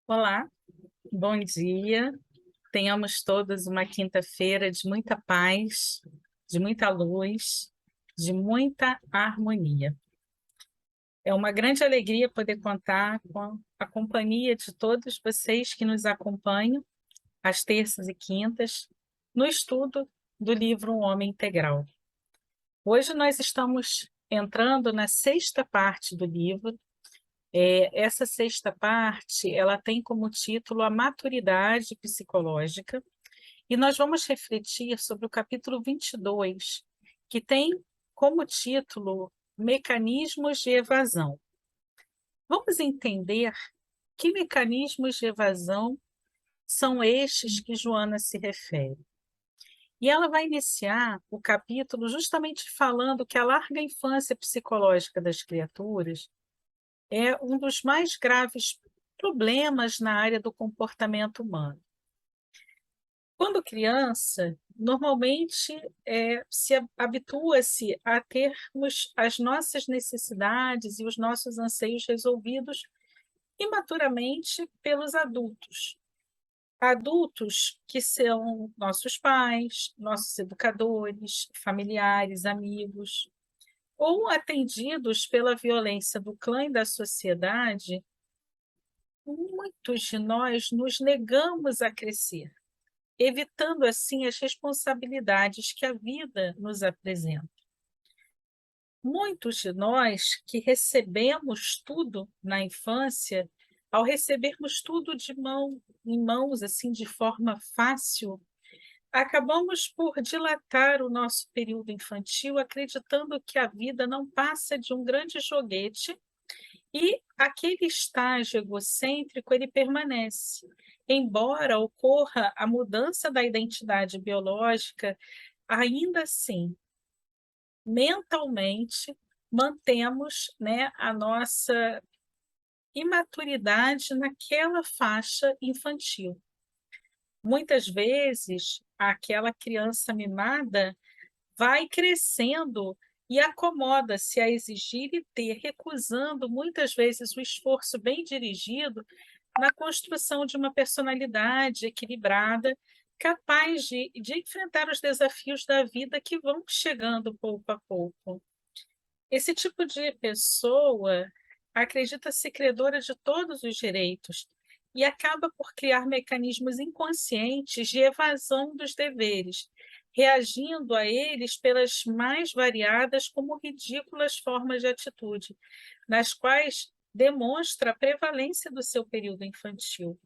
Olá, bom dia. Tenhamos todos uma quinta-feira de muita paz, de muita luz, de muita harmonia. É uma grande alegria poder contar com a companhia de todos vocês que nos acompanham às terças e quintas no estudo do livro Um Homem Integral. Hoje nós estamos entrando na sexta parte do livro. Essa sexta parte, ela tem como título a maturidade psicológica, e nós vamos refletir sobre o capítulo 22, que tem como título Mecanismos de Evasão. Vamos entender que mecanismos de evasão são estes que Joana se refere. E ela vai iniciar o capítulo justamente falando que a larga infância psicológica das criaturas é um dos mais graves problemas na área do comportamento humano. Quando criança, normalmente se habitua-se a termos as nossas necessidades e os nossos anseios resolvidos imaturamente pelos adultos. Adultos que são nossos pais, nossos educadores, familiares, amigos, ou atendidos pela violência do clã e da sociedade. Muitos de nós nos negamos a crescer, evitando assim as responsabilidades que a vida nos apresenta. Muitos de nós que recebemos tudo na infância, ao recebermos tudo de mão em mãos, assim, de forma fácil, acabamos por dilatar o nosso período infantil, acreditando que a vida não passa de um grande joguete. E aquele estágio egocêntrico, ele permanece. Embora ocorra a mudança da identidade biológica, ainda assim, mentalmente, mantemos, né, a nossa imaturidade naquela faixa infantil. Muitas vezes, aquela criança mimada vai crescendo e acomoda-se a exigir e ter, recusando muitas vezes o esforço bem dirigido na construção de uma personalidade equilibrada, capaz de enfrentar os desafios da vida que vão chegando pouco a pouco. Esse tipo de pessoa acredita-se credora de todos os direitos e acaba por criar mecanismos inconscientes de evasão dos deveres, reagindo a eles pelas mais variadas como ridículas formas de atitude, nas quais demonstra a prevalência do seu período infantil.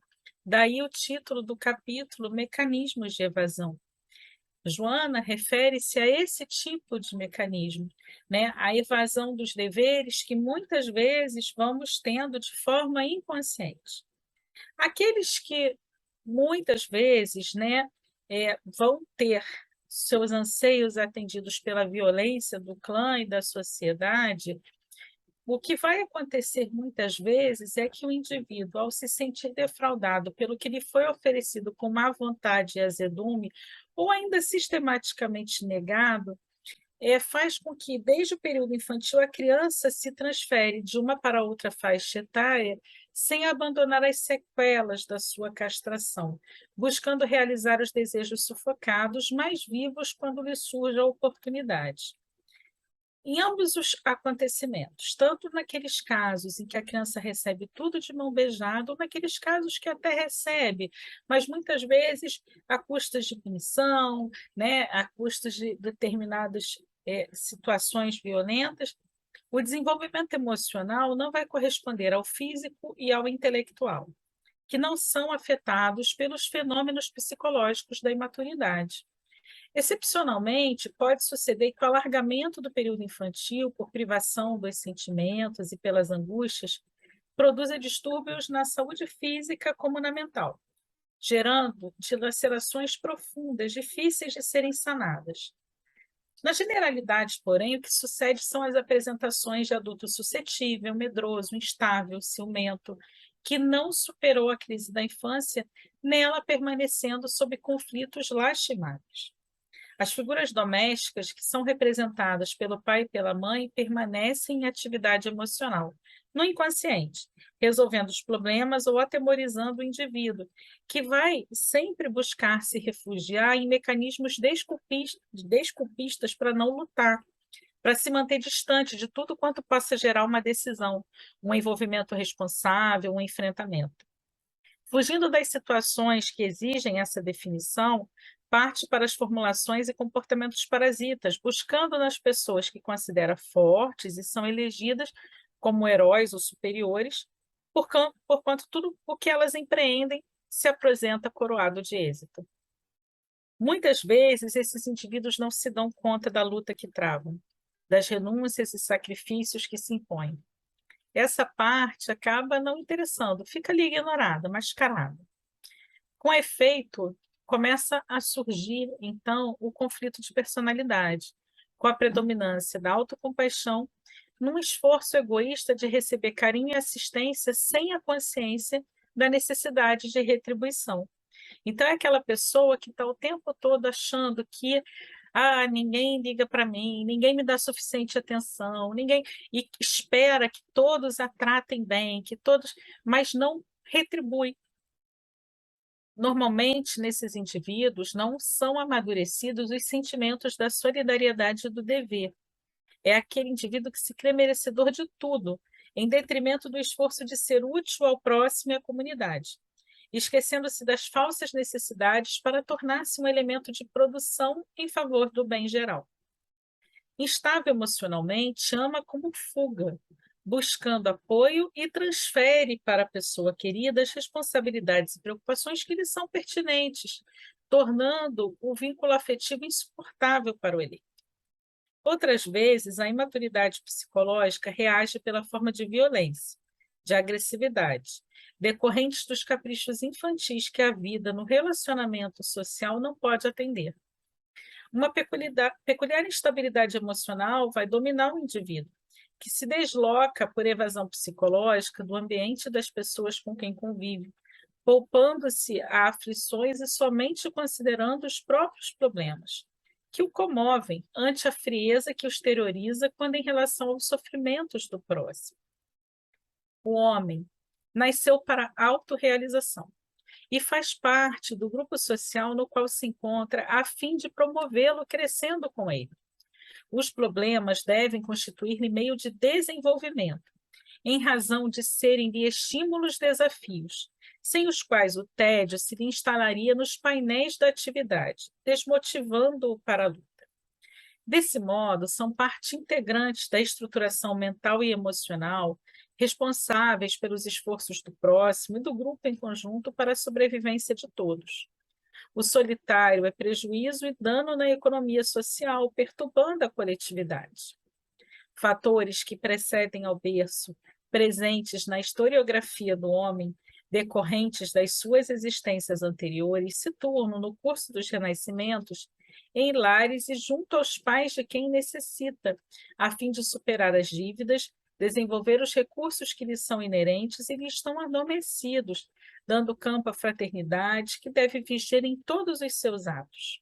Daí o título do capítulo, Mecanismos de Evasão. Joana refere-se a esse tipo de mecanismo, né? A evasão dos deveres que muitas vezes vamos tendo de forma inconsciente. Aqueles que muitas vezes, né, vão ter seus anseios atendidos pela violência do clã e da sociedade, o que vai acontecer muitas vezes é que o indivíduo, ao se sentir defraudado pelo que lhe foi oferecido com má vontade e azedume, ou ainda sistematicamente negado, faz com que, desde o período infantil, a criança se transfere de uma para outra faixa etária sem abandonar as sequelas da sua castração, buscando realizar os desejos sufocados, mais vivos quando lhe surge a oportunidade. Em ambos os acontecimentos, tanto naqueles casos em que a criança recebe tudo de mão beijada, ou naqueles casos que até recebe, mas muitas vezes a custas de punição, né, a custas de determinadas situações violentas, o desenvolvimento emocional não vai corresponder ao físico e ao intelectual, que não são afetados pelos fenômenos psicológicos da imaturidade. Excepcionalmente, pode suceder que o alargamento do período infantil por privação dos sentimentos e pelas angústias produza distúrbios na saúde física como na mental, gerando dilacerações profundas, difíceis de serem sanadas. Na generalidade, porém, o que sucede são as apresentações de adulto suscetível, medroso, instável, ciumento, que não superou a crise da infância, nela permanecendo sob conflitos lastimáveis. As figuras domésticas, que são representadas pelo pai e pela mãe, permanecem em atividade emocional, no inconsciente, resolvendo os problemas ou atemorizando o indivíduo, que vai sempre buscar se refugiar em mecanismos desculpistas para não lutar, para se manter distante de tudo quanto possa gerar uma decisão, um envolvimento responsável, um enfrentamento. Fugindo das situações que exigem essa definição, parte para as formulações e comportamentos parasitas, buscando nas pessoas que considera fortes e são elegidas como heróis ou superiores, porquanto tudo o que elas empreendem se apresenta coroado de êxito. Muitas vezes, esses indivíduos não se dão conta da luta que travam, das renúncias e sacrifícios que se impõem. Essa parte acaba não interessando, fica ali ignorada, mascarada. Com efeito, começa a surgir, então, o conflito de personalidade, com a predominância da autocompaixão, num esforço egoísta de receber carinho e assistência sem a consciência da necessidade de retribuição. Então, é aquela pessoa que está o tempo todo achando que ninguém liga para mim, ninguém me dá suficiente atenção, ninguém e espera que todos a tratem bem, que todos, mas não retribui. Normalmente, nesses indivíduos, não são amadurecidos os sentimentos da solidariedade e do dever. É aquele indivíduo que se crê merecedor de tudo, em detrimento do esforço de ser útil ao próximo e à comunidade, esquecendo-se das falsas necessidades para tornar-se um elemento de produção em favor do bem geral. Instável emocionalmente, ama como fuga, buscando apoio e transfere para a pessoa querida as responsabilidades e preocupações que lhe são pertinentes, tornando o vínculo afetivo insuportável para o elenco. Outras vezes, a imaturidade psicológica reage pela forma de violência, de agressividade, decorrentes dos caprichos infantis que a vida no relacionamento social não pode atender. Uma peculiar instabilidade emocional vai dominar o indivíduo, que se desloca por evasão psicológica do ambiente das pessoas com quem convive, poupando-se a aflições e somente considerando os próprios problemas, que o comovem ante a frieza que os terroriza quando em relação aos sofrimentos do próximo. O homem nasceu para a autorrealização e faz parte do grupo social no qual se encontra a fim de promovê-lo crescendo com ele. Os problemas devem constituir-lhe meio de desenvolvimento, em razão de serem-lhe estímulos-desafios, sem os quais o tédio se lhe instalaria nos painéis da atividade, desmotivando-o para a luta. Desse modo, são parte integrante da estruturação mental e emocional, responsáveis pelos esforços do próximo e do grupo em conjunto para a sobrevivência de todos. O solitário é prejuízo e dano na economia social, perturbando a coletividade. Fatores que precedem ao berço, presentes na historiografia do homem, decorrentes das suas existências anteriores, situam-no no curso dos renascimentos em lares e junto aos pais de quem necessita, a fim de superar as dívidas, desenvolver os recursos que lhe são inerentes e lhe estão adormecidos, dando campo à fraternidade que deve viger em todos os seus atos.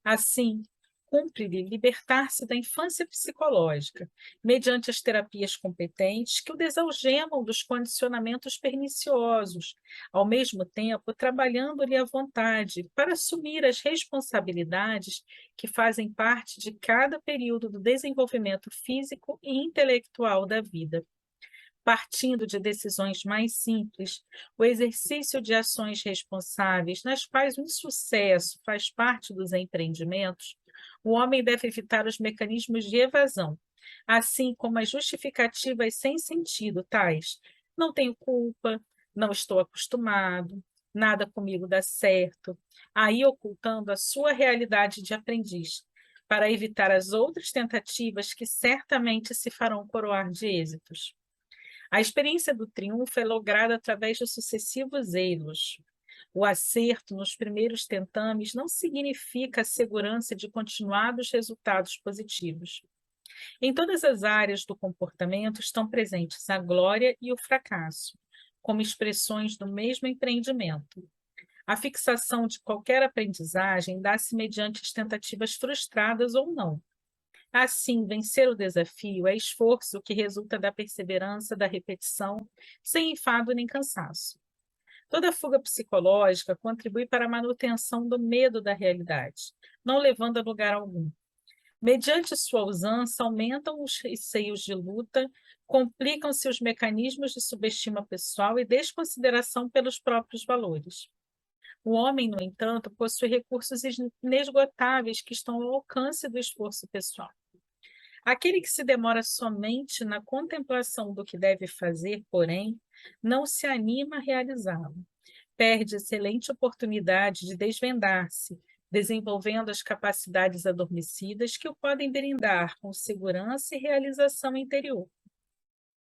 Assim, cumpre-lhe libertar-se da infância psicológica, mediante as terapias competentes que o desalgemam dos condicionamentos perniciosos, ao mesmo tempo trabalhando-lhe à vontade para assumir as responsabilidades que fazem parte de cada período do desenvolvimento físico e intelectual da vida. Partindo de decisões mais simples, o exercício de ações responsáveis, nas quais o insucesso faz parte dos empreendimentos, o homem deve evitar os mecanismos de evasão, assim como as justificativas sem sentido, tais: não tenho culpa, não estou acostumado, nada comigo dá certo, aí ocultando a sua realidade de aprendiz, para evitar as outras tentativas que certamente se farão coroar de êxitos. A experiência do triunfo é lograda através de sucessivos êlos. O acerto nos primeiros tentames não significa a segurança de continuados resultados positivos. Em todas as áreas do comportamento estão presentes a glória e o fracasso, como expressões do mesmo empreendimento. A fixação de qualquer aprendizagem dá-se mediante as tentativas frustradas ou não. Assim, vencer o desafio é esforço que resulta da perseverança, da repetição, sem enfado nem cansaço. Toda fuga psicológica contribui para a manutenção do medo da realidade, não levando a lugar algum. Mediante sua usança, aumentam os receios de luta, complicam-se os mecanismos de subestima pessoal e desconsideração pelos próprios valores. O homem, no entanto, possui recursos inesgotáveis que estão ao alcance do esforço pessoal. Aquele que se demora somente na contemplação do que deve fazer, porém, não se anima a realizá-lo. Perde excelente oportunidade de desvendar-se, desenvolvendo as capacidades adormecidas que o podem brindar com segurança e realização interior.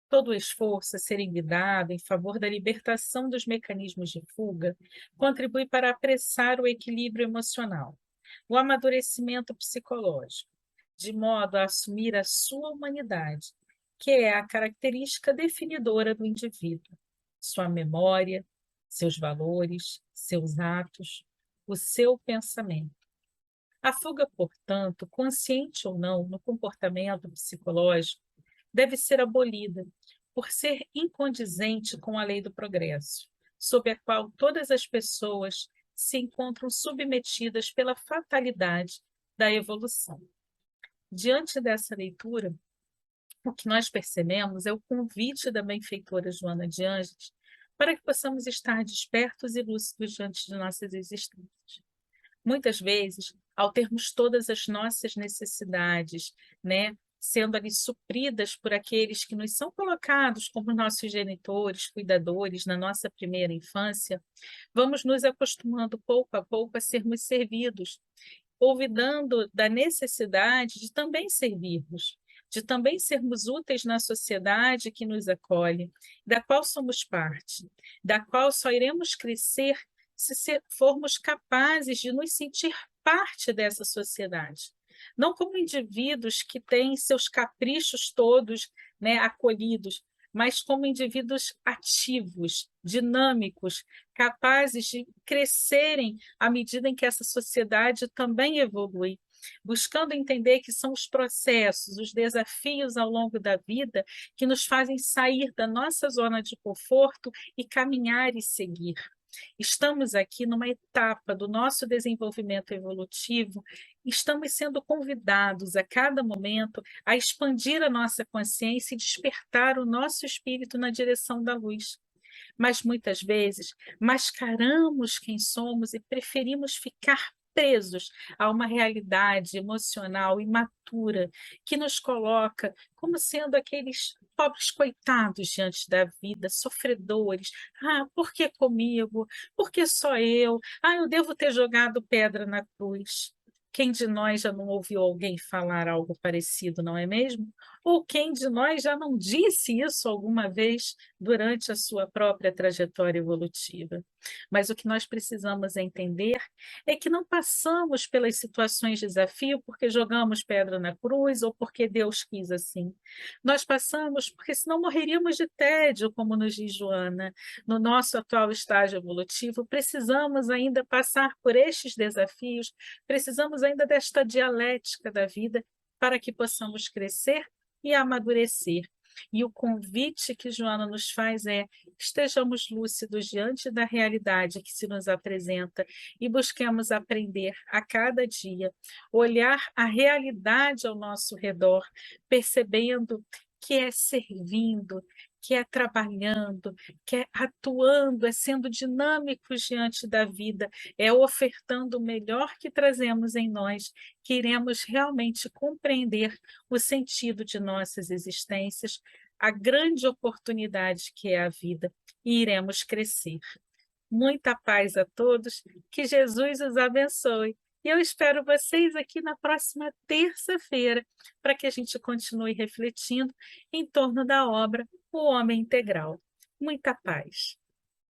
Todo o esforço a ser envidado em favor da libertação dos mecanismos de fuga contribui para apressar o equilíbrio emocional, o amadurecimento psicológico, de modo a assumir a sua humanidade, que é a característica definidora do indivíduo, sua memória, seus valores, seus atos, o seu pensamento. A fuga, portanto, consciente ou não, no comportamento psicológico, deve ser abolida, por ser incondizente com a lei do progresso, sob a qual todas as pessoas se encontram submetidas pela fatalidade da evolução. Diante dessa leitura, o que nós percebemos é o convite da benfeitora Joana de Ângeles para que possamos estar despertos e lúcidos diante de nossas existências. Muitas vezes, ao termos todas as nossas necessidades, né, sendo ali supridas por aqueles que nos são colocados como nossos genitores, cuidadores na nossa primeira infância, vamos nos acostumando pouco a pouco a sermos servidos, olvidando da necessidade de também servirmos, de também sermos úteis na sociedade que nos acolhe, da qual somos parte, da qual só iremos crescer se formos capazes de nos sentir parte dessa sociedade. Não como indivíduos que têm seus caprichos todos, né, acolhidos, mas como indivíduos ativos, dinâmicos, capazes de crescerem à medida em que essa sociedade também evolui, buscando entender que são os processos, os desafios ao longo da vida que nos fazem sair da nossa zona de conforto e caminhar e seguir. Estamos aqui numa etapa do nosso desenvolvimento evolutivo, estamos sendo convidados a cada momento a expandir a nossa consciência e despertar o nosso espírito na direção da luz. Mas muitas vezes mascaramos quem somos e preferimos ficar presos a uma realidade emocional imatura que nos coloca como sendo aqueles pobres coitados diante da vida, sofredores. Ah, por que comigo? Por que só eu? Ah, eu devo ter jogado pedra na cruz. Quem de nós já não ouviu alguém falar algo parecido, não é mesmo? Ou quem de nós já não disse isso alguma vez durante a sua própria trajetória evolutiva? Mas o que nós precisamos entender é que não passamos pelas situações de desafio porque jogamos pedra na cruz ou porque Deus quis assim. Nós passamos porque senão morreríamos de tédio, como nos diz Joana. No nosso atual estágio evolutivo, precisamos ainda passar por estes desafios, precisamos ainda desta dialética da vida para que possamos crescer e amadurecer. E o convite que Joana nos faz é: estejamos lúcidos diante da realidade que se nos apresenta e busquemos aprender a cada dia, olhar a realidade ao nosso redor, percebendo que é servindo, que é trabalhando, que é atuando, é sendo dinâmicos diante da vida, é ofertando o melhor que trazemos em nós, que iremos realmente compreender o sentido de nossas existências, a grande oportunidade que é a vida, e iremos crescer. Muita paz a todos, que Jesus os abençoe. E eu espero vocês aqui na próxima terça-feira, para que a gente continue refletindo em torno da obra O Homem Integral. Muita paz.